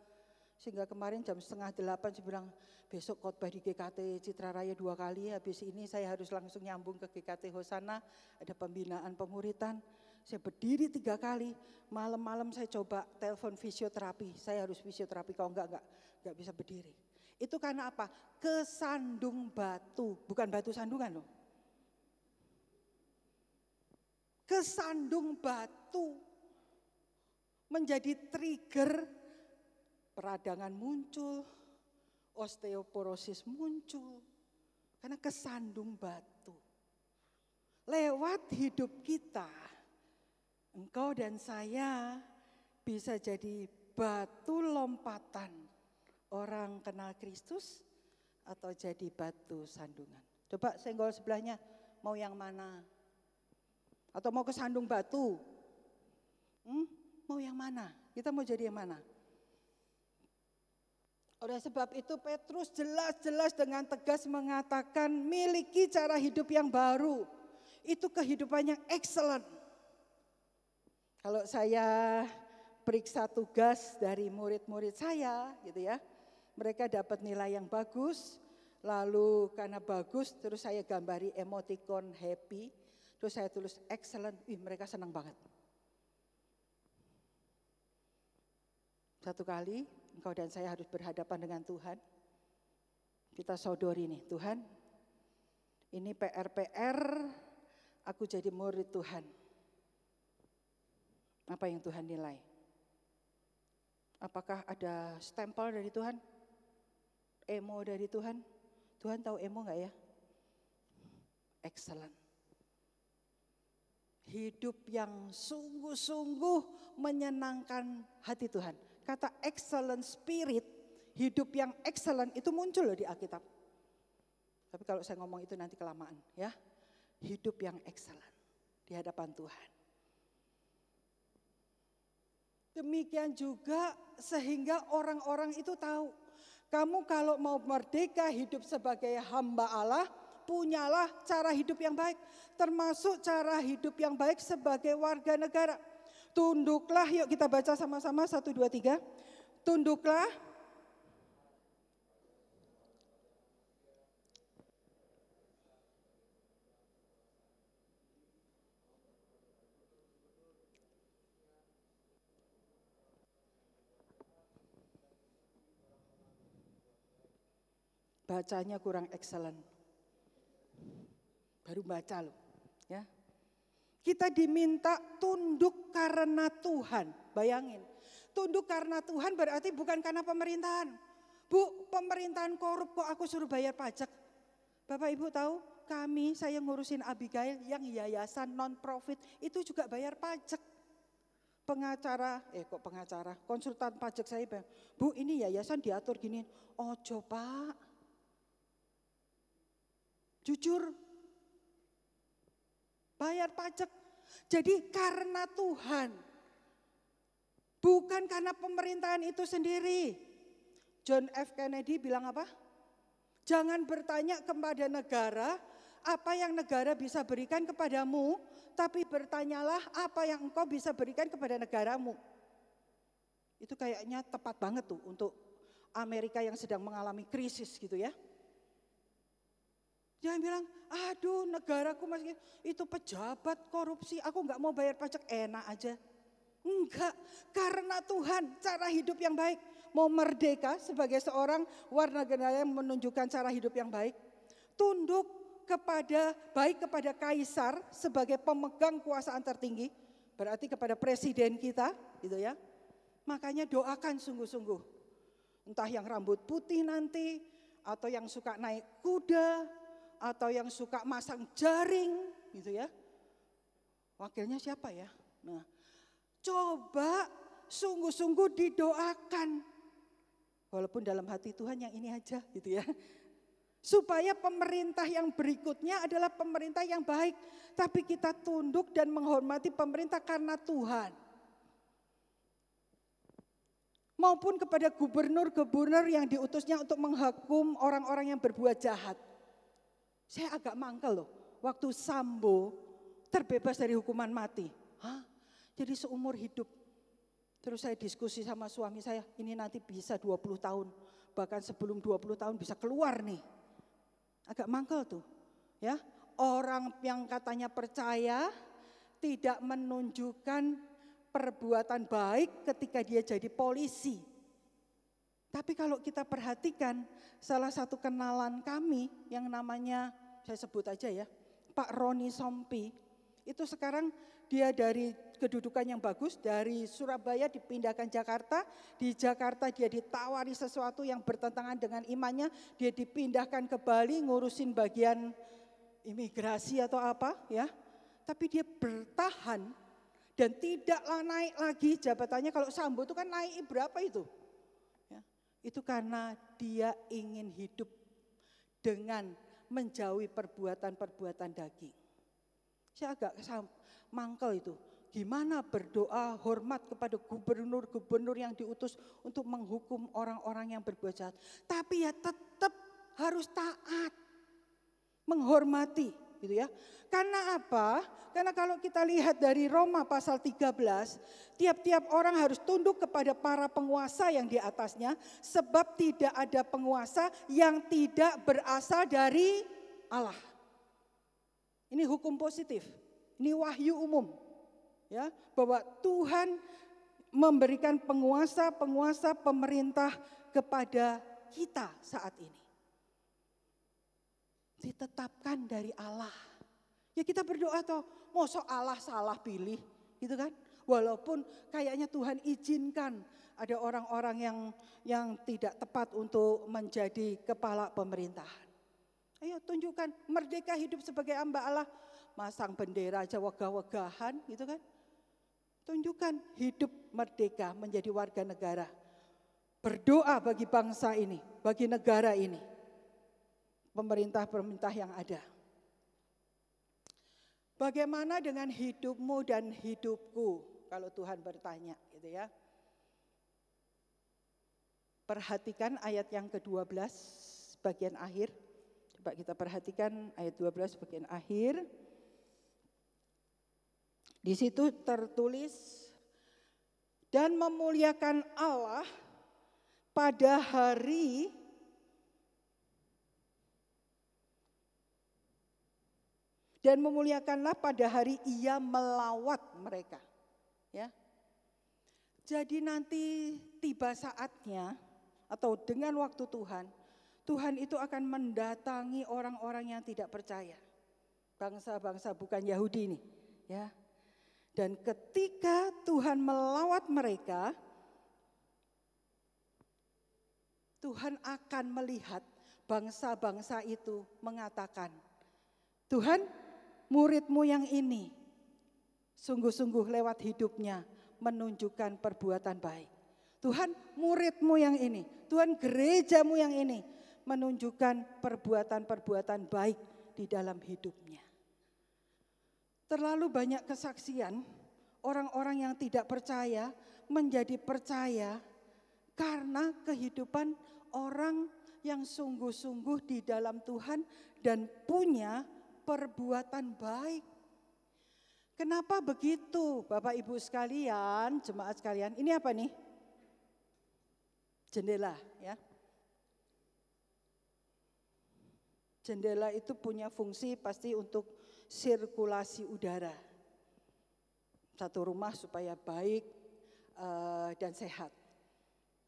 Speaker 1: Sehingga kemarin jam 7:30 saya bilang besok khotbah di GKT Citra Raya 2 kali. Habis ini saya harus langsung nyambung ke GKT Hosana. Ada pembinaan pemuritan. Saya berdiri 3 kali. Malam-malam saya coba telepon fisioterapi. Saya harus fisioterapi, kalau enggak bisa berdiri. Itu karena apa? Kesandung batu, bukan batu sandungan loh. Kesandung batu menjadi trigger peradangan muncul, osteoporosis muncul, karena kesandung batu. Lewat hidup kita, engkau dan saya bisa jadi batu lompatan orang kenal Kristus atau jadi batu sandungan. Coba senggol sebelahnya, mau yang mana? Atau mau kesandung batu? Mau yang mana? Kita mau jadi yang mana? Oleh sebab itu Petrus jelas-jelas dengan tegas mengatakan miliki cara hidup yang baru. Itu kehidupan yang excellent. Kalau saya periksa tugas dari murid-murid saya gitu ya. Mereka dapat nilai yang bagus. Lalu karena bagus terus saya gambari emoticon happy. Terus saya tulis excellent, mereka senang banget. Satu kali engkau dan saya harus berhadapan dengan Tuhan. Kita sodori nih, Tuhan ini PR aku jadi murid Tuhan. Apa yang Tuhan nilai? Apakah ada stempel dari Tuhan? Emo dari Tuhan? Tuhan tahu emo enggak ya? Excellent. Hidup yang sungguh-sungguh menyenangkan hati Tuhan. Kata excellent spirit, hidup yang excellent itu muncul loh di Alkitab. Tapi kalau saya ngomong itu nanti kelamaan ya. Hidup yang excellent di hadapan Tuhan. Demikian juga sehingga orang-orang itu tahu. Kamu kalau mau merdeka hidup sebagai hamba Allah, punyalah cara hidup yang baik. Termasuk cara hidup yang baik sebagai warga negara. Tunduklah, yuk kita baca sama-sama 1, 2, 3. Tunduklah. Bacanya kurang excellent. Baru baca loh. Ya. Kita diminta tunduk karena Tuhan. Bayangin, Tunduk karena Tuhan berarti bukan karena pemerintahan. Bu, pemerintahan korup kok aku suruh bayar pajak. Bapak Ibu tahu, saya ngurusin Abigail yang yayasan non-profit itu juga bayar pajak. Konsultan pajak saya bilang, Bu ini yayasan diatur gini. Ojo Pak, jujur, bayar pajak. Jadi karena Tuhan, bukan karena pemerintahan itu sendiri. John F. Kennedy bilang apa? Jangan bertanya kepada negara apa yang negara bisa berikan kepadamu, tapi bertanyalah apa yang engkau bisa berikan kepada negaramu. Itu kayaknya tepat banget tuh untuk Amerika yang sedang mengalami krisis gitu ya. Jangan bilang, aduh negaraku masih itu pejabat korupsi, aku nggak mau bayar pajak, enak aja. Enggak, karena Tuhan cara hidup yang baik. Mau merdeka sebagai seorang warga negara yang menunjukkan cara hidup yang baik. Tunduk kepada kaisar sebagai pemegang kekuasaan tertinggi. Berarti kepada presiden kita gitu ya. Makanya doakan sungguh-sungguh. Entah yang rambut putih nanti, atau yang suka naik kuda, atau yang suka masang jaring gitu ya. Wakilnya siapa ya? Nah, coba sungguh-sungguh didoakan. Walaupun dalam hati Tuhan yang ini aja gitu ya. Supaya pemerintah yang berikutnya adalah pemerintah yang baik. Tapi kita tunduk dan menghormati pemerintah karena Tuhan. Maupun kepada gubernur-gubernur yang diutusnya untuk menghukum orang-orang yang berbuat jahat. Saya agak mangkel loh. Waktu Sambo terbebas dari hukuman mati. Hah? Jadi seumur hidup. Terus saya diskusi sama suami saya, ini nanti bisa 20 tahun. Bahkan sebelum 20 tahun bisa keluar nih. Agak mangkel tuh. Ya, orang yang katanya percaya tidak menunjukkan perbuatan baik ketika dia jadi polisi. Tapi kalau kita perhatikan salah satu kenalan kami yang namanya, saya sebut aja ya, Pak Roni Sompi. Itu sekarang dia dari kedudukan yang bagus, dari Surabaya dipindahkan Jakarta. Di Jakarta dia ditawari sesuatu yang bertentangan dengan imannya. Dia dipindahkan ke Bali ngurusin bagian imigrasi atau apa ya. Tapi dia bertahan dan tidaklah naik lagi jabatannya. Kalau Sambo itu kan naik berapa itu? Ya, itu karena dia ingin hidup dengan menjauhi perbuatan-perbuatan daging. Saya agak mangkel itu. Gimana berdoa hormat kepada gubernur-gubernur yang diutus untuk menghukum orang-orang yang berbuat jahat. Tapi ya tetap harus taat. Menghormati gitu ya. Karena apa? Karena kalau kita lihat dari Roma pasal 13, tiap-tiap orang harus tunduk kepada para penguasa yang di atasnya. Sebab tidak ada penguasa yang tidak berasal dari Allah. Ini hukum positif, ini wahyu umum, ya, bahwa Tuhan memberikan penguasa pemerintah kepada kita saat ini. Ditetapkan dari Allah. Ya kita berdoa toh, mosok Allah salah pilih, gitu kan? Walaupun kayaknya Tuhan izinkan ada orang-orang yang tidak tepat untuk menjadi kepala pemerintahan. Ayo tunjukkan merdeka hidup sebagai hamba Allah. Masang bendera aja wegah-wegahan gitu kan. Tunjukkan hidup merdeka menjadi warga negara. Berdoa bagi bangsa ini, bagi negara ini. Pemerintah-pemerintah yang ada. Bagaimana dengan hidupmu dan hidupku? Kalau Tuhan bertanya gitu ya. Perhatikan ayat yang ke-12 bagian akhir. Coba kita perhatikan ayat 12 bagian akhir. Di situ tertulis, dan memuliakan Allah pada hari dan memuliakanlah pada hari Ia melawat mereka. Ya. Jadi nanti tiba saatnya atau dengan waktu Tuhan itu akan mendatangi orang-orang yang tidak percaya. Bangsa-bangsa bukan Yahudi ini, ya. Dan ketika Tuhan melawat mereka, Tuhan akan melihat bangsa-bangsa itu mengatakan, Tuhan, murid-Mu yang ini sungguh-sungguh lewat hidupnya menunjukkan perbuatan baik. Tuhan, murid-Mu yang ini, Tuhan, gereja-Mu yang ini menunjukkan perbuatan-perbuatan baik di dalam hidupnya. Terlalu banyak kesaksian orang-orang yang tidak percaya menjadi percaya karena kehidupan orang yang sungguh-sungguh di dalam Tuhan dan punya perbuatan baik. Kenapa begitu, Bapak Ibu sekalian, jemaat sekalian? Ini apa nih? Jendela, ya. Jendela itu punya fungsi pasti untuk sirkulasi udara. Satu rumah supaya baik dan sehat.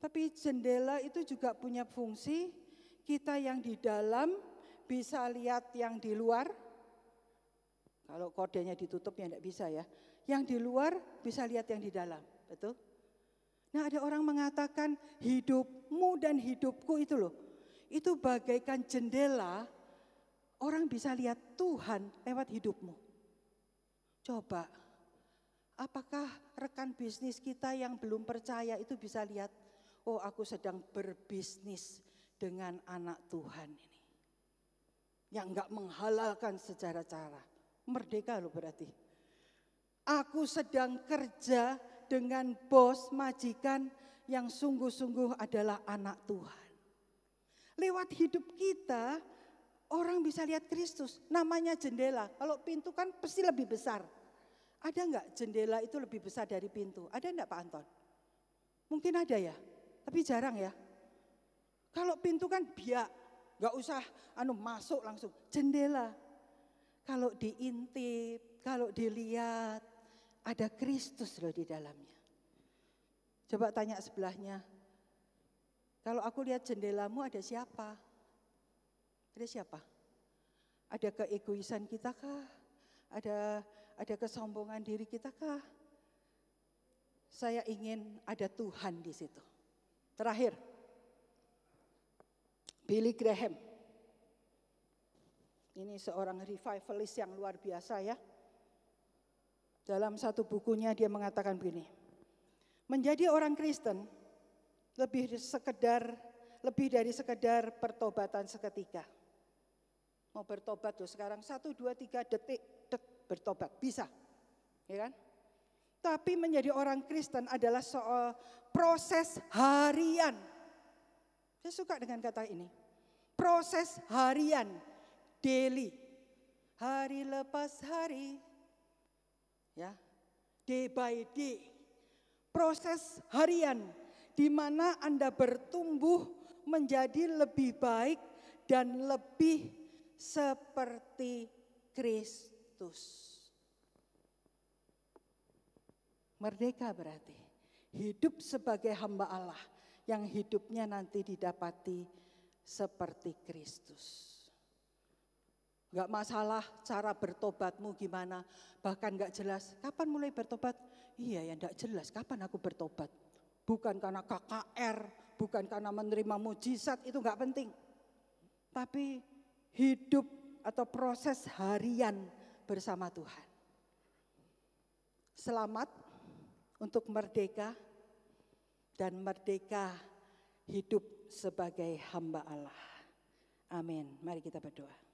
Speaker 1: Tapi jendela itu juga punya fungsi, kita yang di dalam bisa lihat yang di luar. Kalau kodenya ditutup ya enggak bisa ya. Yang di luar bisa lihat yang di dalam, betul? Nah, ada orang mengatakan hidupmu dan hidupku itu loh, itu bagaikan jendela, orang bisa lihat Tuhan lewat hidupmu. Coba, apakah rekan bisnis kita yang belum percaya itu bisa lihat, oh aku sedang berbisnis dengan anak Tuhan ini. Yang enggak menghalalkan secara cara. Merdeka loh berarti. Aku sedang kerja dengan bos majikan yang sungguh-sungguh adalah anak Tuhan. Lewat hidup kita, orang bisa lihat Kristus. Namanya jendela. Kalau pintu kan pasti lebih besar. Ada enggak jendela itu lebih besar dari pintu? Ada enggak Pak Anton? Mungkin ada ya. Tapi jarang ya. Kalau pintu kan biak, nggak usah masuk langsung. Jendela, kalau diintip, kalau dilihat, ada Kristus loh di dalamnya. Coba tanya sebelahnya, kalau aku lihat jendelamu ada siapa? Ada siapa? Ada keegoisan kita kah? Ada kesombongan diri kita kah? Saya ingin ada Tuhan di situ. Terakhir, Billy Graham. Ini seorang revivalist yang luar biasa ya. Dalam satu bukunya dia mengatakan begini, menjadi orang Kristen lebih dari sekedar pertobatan seketika. Mau bertobat loh sekarang 1, 2, 3 detik bertobat, bisa. Ya kan? Tapi menjadi orang Kristen adalah soal proses harian. Saya suka dengan kata ini. Proses harian, daily. Hari lepas hari. Ya, day by day. Proses harian di mana Anda bertumbuh menjadi lebih baik dan lebih seperti Kristus. Merdeka berarti hidup sebagai hamba Allah yang hidupnya nanti didapati seperti Kristus. Enggak masalah cara bertobatmu gimana, bahkan enggak jelas. Kapan mulai bertobat? Iya ya enggak jelas kapan aku bertobat. Bukan karena KKR, bukan karena menerima mujizat, itu enggak penting. Tapi hidup atau proses harian bersama Tuhan. Selamat untuk merdeka dan merdeka hidup sebagai hamba Allah. Amin. Mari kita berdoa.